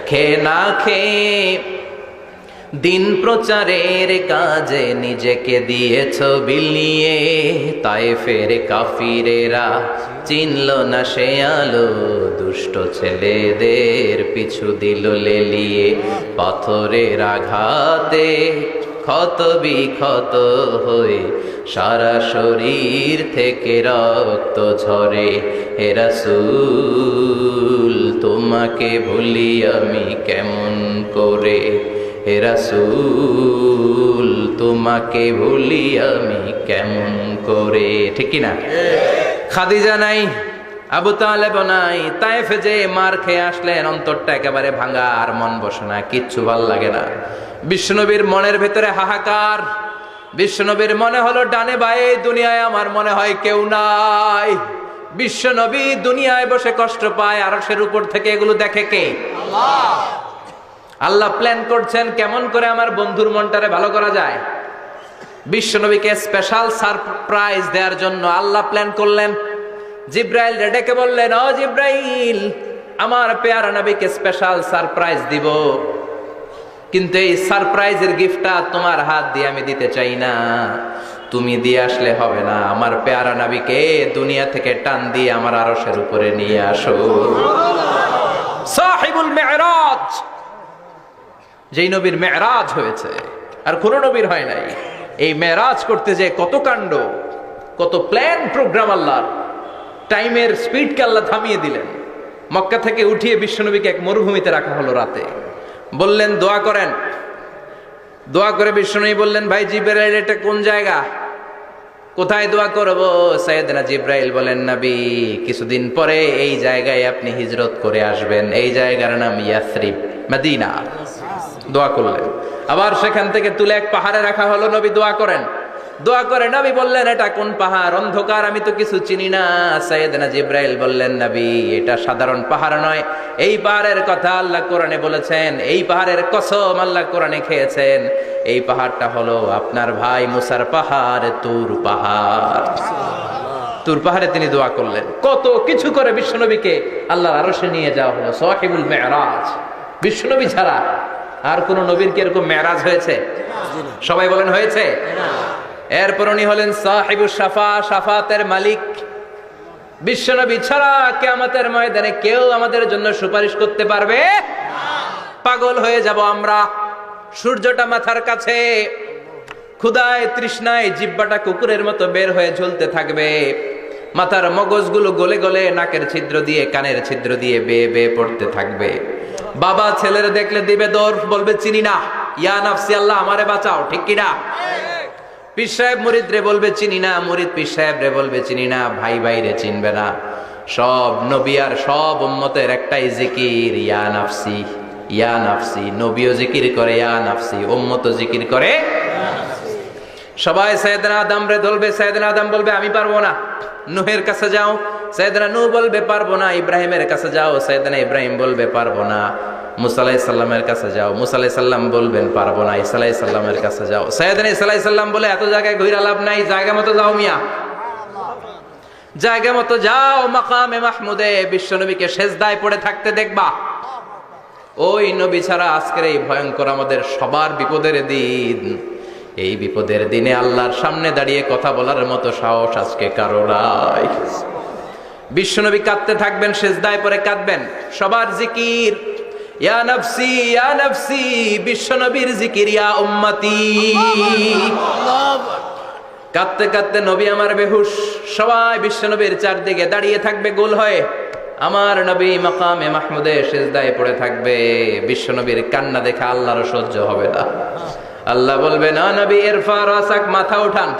খেয়ে না খেয়ে দিন প্রচারের কাজে নিজেকে দিয়েছ বিলিয়ে, তায়েফের কাফিরেরা চিনল না সে আলো, দুষ্ট ছেলেদের পিছু দিল লেলিয়ে। পাথরের আঘাতে ক্ষত বিক্ষত হয়ে সারা শরীর থেকে রক্ত ঝরে। হে রাসূল তোমাকে ভুলি আমি কেমন করে, হে রাসূল তোমাকে ভুলি আমি কেমন করে। ঠিক কি না? খাদিজা নাই, আবু তালেব নাই, তায়েফে যে মার খেয়ে আসলেন, অন্তরটা একেবারে ভাঙা, আর মন বসে না, কিচ্ছু ভাল লাগে না। বিশ্বনবীর মনের ভেতরে হাহাকার। বিশ্বনবীর মনে হলো ডানে বায়ে দুনিয়ায় আমার মনে হয় কেউ নাই। বিশ্বনবী দুনিয়ায় বসে কষ্ট পায়, আরশের উপর থেকে এগুলো দেখে কে? আল্লাহ। আল্লাহ প্ল্যান করছেন কেমন করে আমার বন্ধুর মনটারে ভালো করা যায়। বিশ্বনবীকে স্পেশাল সারপ্রাইজ দেওয়ার জন্য আল্লাহ প্ল্যান করলেন। জিব্রাইল ডেকে বললেন, ও জিব্রাইল, আমার পেয়ারা নবীকে স্পেশাল সারপ্রাইজ দিব, কিন্তু এই সারপ্রাইজের গিফটটা তোমার হাত দিয়ে আমি দিতে চাই না, তুমি দিয়ে আসলে হবে না। আমার পেয়ারা নবীকে দুনিয়া থেকে টান দিয়ে আমার আরশের উপরে নিয়ে আসো। সাহিবুল মেরাজ, যেই নবীর মেরাজ হয়েছে আর কোন নবীর হয় নাই, এই মেরাজ করতে যে কত কাণ্ড, কত প্ল্যান প্রোগ্রাম। আল্লাহর টাইমের স্পিডকে আল্লাহ থামিয়ে দিলেন। মক্কা থেকে উঠিয়ে বিশ্বনবীকে এক মরুভূমিতে রাখা হলো রাতে। বললেন দোয়া করেন। দোয়া করে বিশ্বনবী বললেন, ভাই জিব্রাইল, এটা কোন জায়গা, কোথায় দোয়া করব? সাইয়েদনা জিব্রাইল বলেন, নবী কিছুদিন পরে এই জায়গায় আপনি হিজরত করে আসবেন, এই জায়গার নাম ইয়াসরিব, মদিনা। দোয়া করলেন। আবার সেখান থেকে তুলে এক পাহাড়ে রাখা হলো, নবী দোয়া করেন। দোয়া করে নবী বললেন, এটা কোন পাহাড়, অন্ধকার, আমি তো কিছু চিনি না। সাইয়েদনা জিব্রাইল বললেন, নবী এটা সাধারণ পাহাড় নয়, এই পাহাড়ের কথা আল্লাহ কোরআনে বলেছেন, এই পাহাড়ের কসম আল্লাহ কোরআনে খেয়েছেন। এই পাহাড়টা হলো আপনার ভাই মুসার পাহাড়, তুর পাহাড়। তুর পাহাড়ে তিনি দোয়া করলেন। কত কিছু করে বিশ্বনবীকে আল্লাহর আরশে নিয়ে যাওয়া হলো। সাহিবুল মেরাজ। বিশ্বনবী ছাড়া আর কোন নবীর কি এরকম মেরাজ হয়েছে? সবাই বলেন হয়েছে। এরপর উনি হলেন সাহিবুস শাফা, শাফাতের মালিক। বিশ্বনবী ছাড়া কিয়ামতের ময়দানে কেউ আমাদের জন্য সুপারিশ করতে পারবে না। পাগল হয়ে যাব আমরা। সূর্যটা মাথার কাছে, ক্ষুধায় তৃষ্ণায় জিহ্বাটা কুকুরের মতো বের হয়ে ঝুলতে থাকবে। মাথার মগজগুলো গলে গলে নাকের ছিদ্র দিয়ে, কানের ছিদ্র দিয়ে বেয়ে বেয়ে পড়তে থাকবে। বাবা ছেলের দেখলে দিবে দৌড়, বলবে চিনি না, ইয়া নাফসি, আল্লাহ আমারে বাঁচাও। ঠিক কিনা? পীর সাহেব মুরিদ রে বলবে চিনি না, মুরিদ পীর সাহেব রে বলবে চিনি না, ভাই ভাই রে চিনবে না। সব নবী আর সব উম্মতের একটাই জিকির, ইয়া নাফসি, ইয়া নাফসি। নবীও জিকির করে ইয়া নাফসি, উম্মতও জিকির করে। সবাই সাইয়েদনা আদম রে ধরবে, সাইয়েদনা আদম বলবে আমি পারবো না। নূহের কাছে যাও, সাইয়েদনা নূহ বলবে পারবো না। ইব্রাহিমের কাছে যাও, সাইয়েদনা ইব্রাহিম বলবে পারবো না। মুসা আলাইহিস সালামের কাছে যাও, মুসা আলাইহিস সালাম বলবেন পারবো না। ঈসা আলাইহিস সালামের কাছে যাও, সাইয়েদনা ঈসা আলাইহিস সালাম বলে এত জায়গায় ঘুরে লাভ নাই, জায়গা মতো যাও মিয়া, জায়গা মতো যাও। মাকামে মাহমুদে বিশ্বনবীকে সেজদায় পড়ে থাকতে দেখবা। ওই নবী ছাড়া আজকের এই ভয়ঙ্কর আমাদের সবার বিপদের দিন। এই বিপদের দিনে আল্লাহর সামনে দাঁড়িয়ে কথা বলার মতো সাহস আজকে কারো নাই। বিশ্বনবী কাঁদতে থাকবেন, সেজদায় পড়ে কাঁদবেন। সবার জিকির ইয়া নাফসি, ইয়া নাফসি। বিশ্বনবীর জিকির ইয়া উম্মতি। কাঁদতে কাঁদতে নবী আমার বেহুশ। সবাই বিশ্বনবীর চারদিকে দাঁড়িয়ে থাকবে গোল হয়ে। আমার নবী মাকামে মাহমুদে সেজদায় পড়ে থাকবে। বিশ্বনবীর কান্না দেখে আল্লাহর সহ্য হবে না। আল্লাহ বলবে, না নবী ইরফা রাসাক, মাথা উঠান,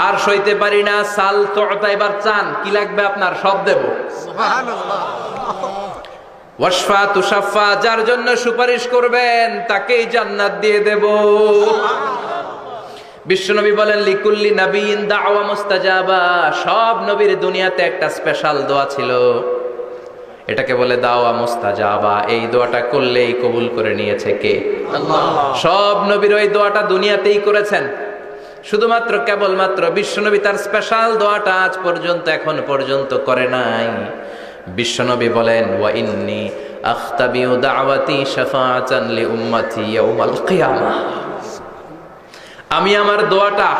আর সইতে পারি না। সাল তুতা, এবার চান, কি লাগবে আপনার, সব দেব। সুবহানাল্লাহ। ওয়াশফা তুশাফা, যার জন্য সুপারিশ করবেন তাকেই জান্নাত দিয়ে দেব। বিশ্বনবী বলেন, লিকুল্লি নাবিয়িন দাওয়া মুস্তাজাবা। সব নবীর দুনিয়াতে একটা স্পেশাল দোয়া ছিল, এটাকে বলে দাওয়া মুস্তাজাবা। এই দোয়াটা করলেই কবুল করে নিয়েছে কে? আল্লাহ। সব নবীর ওই দোয়াটা দুনিয়াতেই করেছেন, শুধুমাত্র কেবলমাত্র বিশ্বনবী তার স্পেশাল দোয়াটা আজ পর্যন্ত, এখন পর্যন্ত করে নাই। বিশ্বনবী বলেন, ওয়া ইন্নী আখতাবিউ দাওয়াতি শাফাআতান লিউম্মতি ইয়াউমাল কিয়ামাহ। আমি আমার দোয়াটা,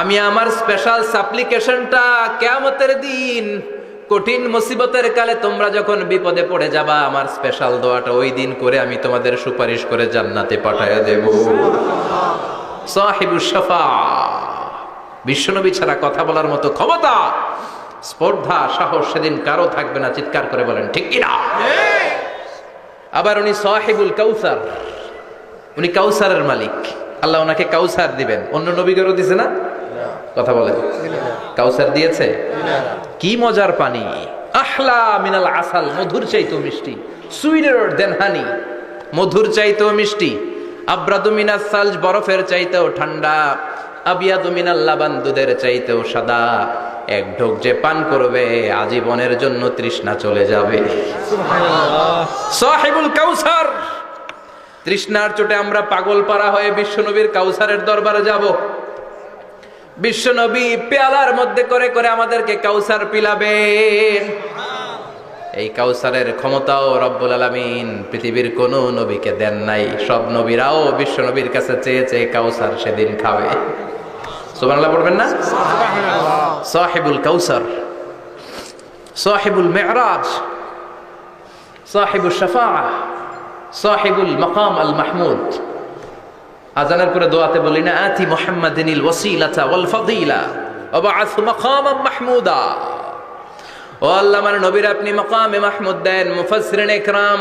আমি আমার স্পেশাল সাপ্লিকেশনটা কিয়ামতের দিন কঠিন মুসিবতের কালে তোমরা যখন বিপদে পড়ে যাবা, আমার স্পেশাল দোয়াটা ওই দিন করে আমি তোমাদের সুপারিশ করে জান্নাতে পাঠায়া দেব। সাহিবুশ শাফাআ, বিশ্বনবী ছাড়া কথা বলার মতো ক্ষমতা, স্পর্ধা, সাহস সেদিন কারো থাকবে না। চিৎকার করে বলেন ঠিক কিনা? আবার উনি সাহিবুল কাউসার, উনি কাউসারের মালিক। আল্লাহ ওনাকে কাউসার দিবেন। অন্য নবীদেরও দিছে না? কথা বলেন, কাউসার দিয়েছে। কি মজার পানি, আহলা মিনাল আসাল, মধুর চাইতেও মিষ্টি, সুইটার দেন হানি, মধুর চাইতেও মিষ্টি, আব্রাদু মিনাস সালজ, বরফের চাইতেও ঠান্ডা, আবিয়াদু মিনাল লাবান, দুধের চাইতেও সাদা। এক ঢোক যে পান করবে আজীবনের জন্য তৃষ্ণা চলে যাবে। সুবহানাল্লাহ, সাহিবুল কাউসার। তৃষ্ণার চোটে আমরা পাগল পারা হয়ে বিশ্বনবীর কাউসারের দরবারে যাব। বিশ্বনবী পেয়ালার মধ্যে করে করে আমাদেরকে কাউসার পিলাবেন। এই কাউসারের ক্ষমতাও রব্বুল আলামিন পৃথিবীর কোন নবীকে দেন নাই। সব নবীরাও বিশ্বনবীর কাছে চেয়েছে কাউসার সেদিন খাবে। সুবহানাল্লাহ পড়বেন না? সুবহানাল্লাহ। সাহিবুল কাউসার, সাহিবুল মি'রাজ, সাহিবুশ শাফাআ, সাহিবুল মাকাম আল মাহমুদ। আজানের পরে দোয়াতে বলি না, আতি মুহাম্মাদিনিল ওয়াসিলাতা ওয়াল ফাদিলা ওয়া বা'আথু মাকামান মাহমুদা। ও আল্লাহ, আমার নবীর আপনি মাকামে মাহমুদ দেন। মুফাসসিরিন ইকরাম,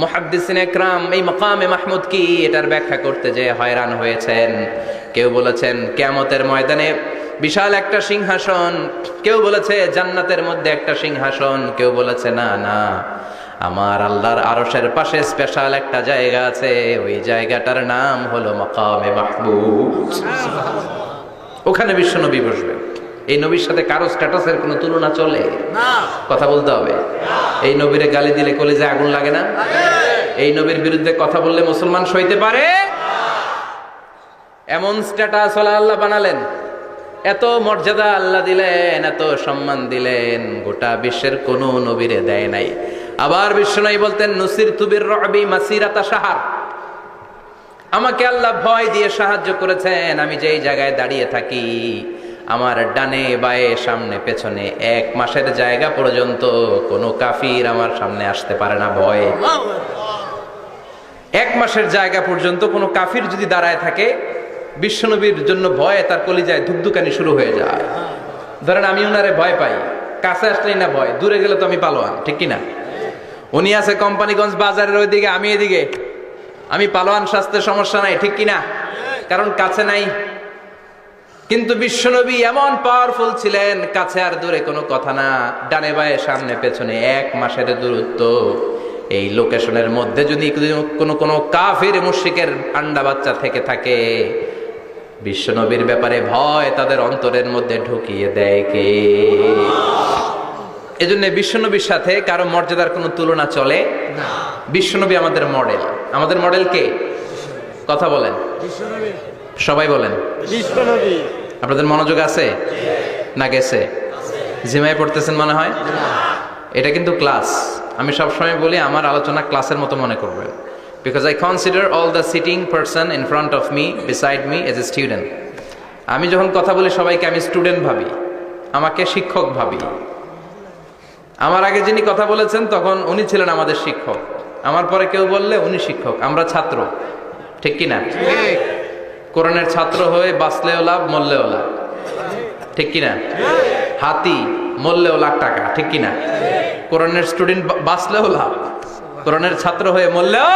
মুহাদ্দিসিন ইকরাম এই মাকামে মাহমুদ কি এটার ব্যাখ্যা করতে যে হয়রান হয়েছেন। কেউ বলেছেন কিয়ামতের ময়দানে বিশাল একটা সিংহাসন, কেউ বলেছে জান্নাতের মধ্যে একটা সিংহাসন, কেউ বলেছে না না, আমার আল্লাহর আরশের পাশে স্পেশাল একটা জায়গা আছে, ওই জায়গাটার নাম হলো মাকামে মাহমুদ। ওখানে বিশ্বনবী বসবে। এই নবীর সাথে কারো স্ট্যাটাসের কোনো তুলনা চলে না। কথা বলতে হবে। এই নবীরে গালি দিলে কলিজায় আগুন লাগে না? এই নবীর বিরুদ্ধে কথা বললে মুসলমান সইতে পারে? এমন স্ট্যাটাস আল্লাহ বানালেন, এত মর্যাদা আল্লাহ দিলেন, এত সম্মান দিলেন, গোটা বিশ্বের কোন নবীরে দেয় নাই। আবার বিশ্বনবী বলতেন, নুসিরতু বির-রু'বি মাসিরাতা শাহর, আমাকে আল্লাহ ভয় দিয়ে সাহায্য করেছেন। আমি যেই জায়গায় দাঁড়িয়ে থাকি, আমার ডানে বায়ে সামনে পেছনে 1 মাসের জায়গা পর্যন্ত কোনো কাফির আমার সামনে আসতে পারে না ভয়ে। 1 মাসের জায়গা পর্যন্ত কোনো কাফির যদি দাঁড়ায় থাকে, বিশ্বনবীর জন্য ভয়ে তার কলিজায় ধুকধুকানি শুরু হয়ে যায়। ধরেন আমি উনারে ভয় পাই, কাছে আসলেই না ভয়, দূরে গেলে তো আমি পালোয়ান, ঠিক কিনা? উনি আছে কোম্পানিগঞ্জ বাজারের ওইদিকে, আমি এদিকে, আমি পালোয়ান, স্বাস্থ্যের সমস্যা নাই, ঠিক কিনা? কারণ কাছে নাই। কিন্তু বিশ্বনবী এমন পাওয়ারফুল ছিলেন, কাছে আর দূরে কোনো কথা না, ডানে বায়ে সামনে পেছনে 1 মাসের দূরত্ব। এই লোকেশনের মধ্যে যদি কোনো কাফির মুশরিকের আন্ডা বাচ্চা থেকে থাকে, বিশ্বনবীর ব্যাপারে ভয় তাদের অন্তরের মধ্যে ঢুকিয়ে দেয় কে? এজন্য বিশ্বনবীর সাথে কারো মর্যাদার কোনো তুলনা চলে না। বিশ্বনবী আমাদের মডেল। আমাদের মডেল কে? কথা বলেন, সবাই বলেন বিশ্বনবী। আপনাদের মনোযোগ আছে না গেছে? জিমায় পড়তেছেন মনে হয়। এটা কিন্তু ক্লাস। আমি সবসময় বলি আমার আলোচনা ক্লাসের মতো মনে করবেন, because I consider all the sitting person in front of me, beside me as a student. আমি যখন কথা বলি সবাইকে আমি স্টুডেন্ট ভাবি, আমাকে শিক্ষক ভাবি। আমার আগে যিনি কথা বলেছেন তখন উনি ছিলেন আমাদের শিক্ষক, আমার পরে কেউ বললে উনি শিক্ষক, আমরা ছাত্র, ঠিক কিনা? কোরআনের ছাত্র হয়ে বাঁচলেও লাভ, মরলেও লাভ, ঠিক কিনা? হাতি মরলেও লাখ টাকা, ঠিক কিনা? কোরআনের স্টুডেন্ট বাঁচলেও লাভ, কোরআনের ছাত্র হয়ে মরলেও